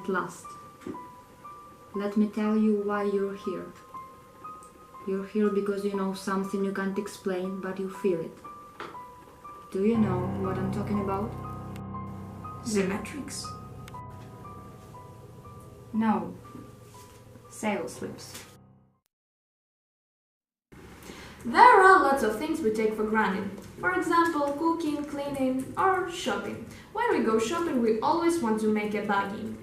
at last. Let me tell you why you're here. You're here because you know something you can't explain, but you feel it. Do you know what I'm talking about? The metrics? No. Sales slips. There are lots of things we take for granted. For example, cooking, cleaning, or shopping. When we go shopping, we always want to make a bargain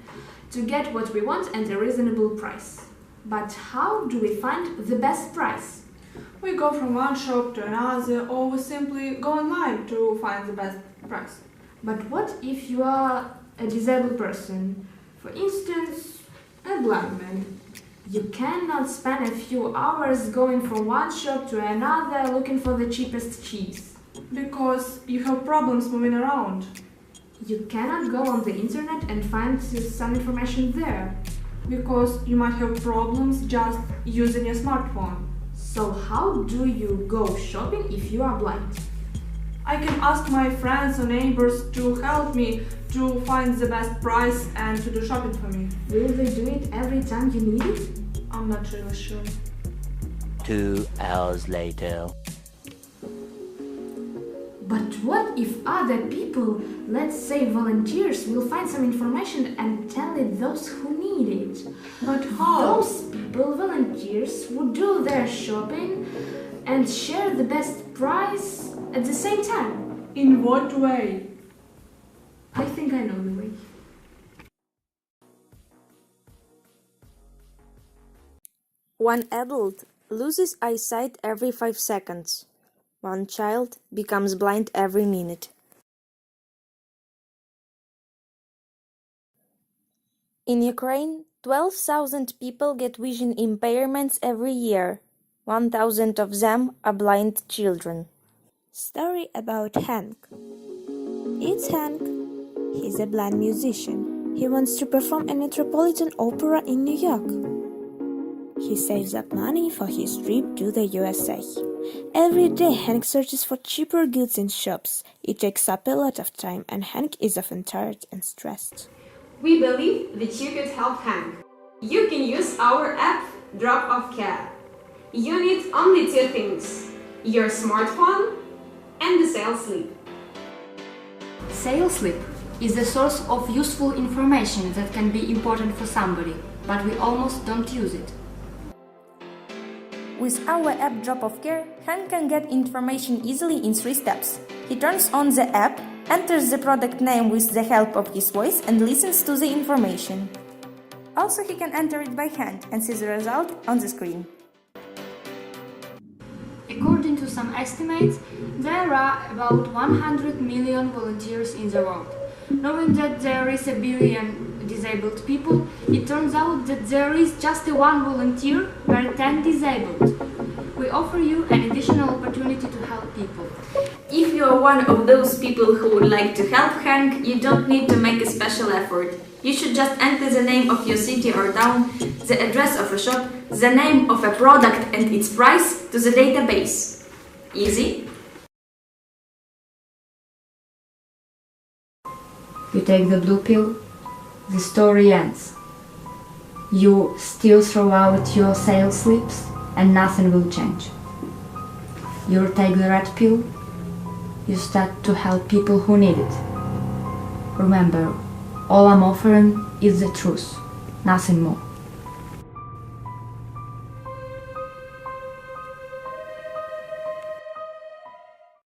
to get what we want at a reasonable price. But how do we find the best price? We go from one shop to another, or we simply go online to find the best price. But what if you are a disabled person? For instance, a blind man. You cannot spend a few hours going from one shop to another looking for the cheapest cheese. Because you have problems moving around. You cannot go on the internet and find some information there. Because you might have problems just using your smartphone. So how do you go shopping if you are blind? I can ask my friends or neighbors to help me to find the best price and to do shopping for me. Will they do it every time you need it? I'm not really sure. 2 hours later. But what if other people, let's say volunteers, will find some information and tell it those who need it? But how? Those people, volunteers, would do their shopping and share the best price at the same time. In what way? I think I know the way. One adult loses eyesight every 5 seconds. One child becomes blind every minute. In Ukraine, 12,000 people get vision impairments every year. 1,000 of them are blind children. Story about Hank. It's Hank. He's a blind musician. He wants to perform a Metropolitan Opera in New York. He saves up money for his trip to the USA. Every day Hank searches for cheaper goods in shops. It takes up a lot of time and Hank is often tired and stressed. We believe that you could help Hank. You can use our app Drop Off Care. You need only 2 things: your smartphone and the sales slip. Sales slip is a source of useful information that can be important for somebody, but we almost don't use it. With our app Drop Off Care, Hank can get information easily in 3 steps. He turns on the app, enters the product name with the help of his voice and listens to the information. Also, he can enter it by hand and see the result on the screen. According to some estimates, there are about 100 million volunteers in the world. Knowing that there is a billion disabled people, it turns out that there is just one volunteer per 10 disabled. We offer you an additional opportunity to help people. If you are one of those people who would like to help Hank, you don't need to make a special effort. You should just enter the name of your city or town, the address of a shop, the name of a product and its price to the database. Easy? You take the blue pill, the story ends. You still throw out your sales slips and nothing will change. You take the red pill, you start to help people who need it. Remember, all I'm offering is the truth, nothing more.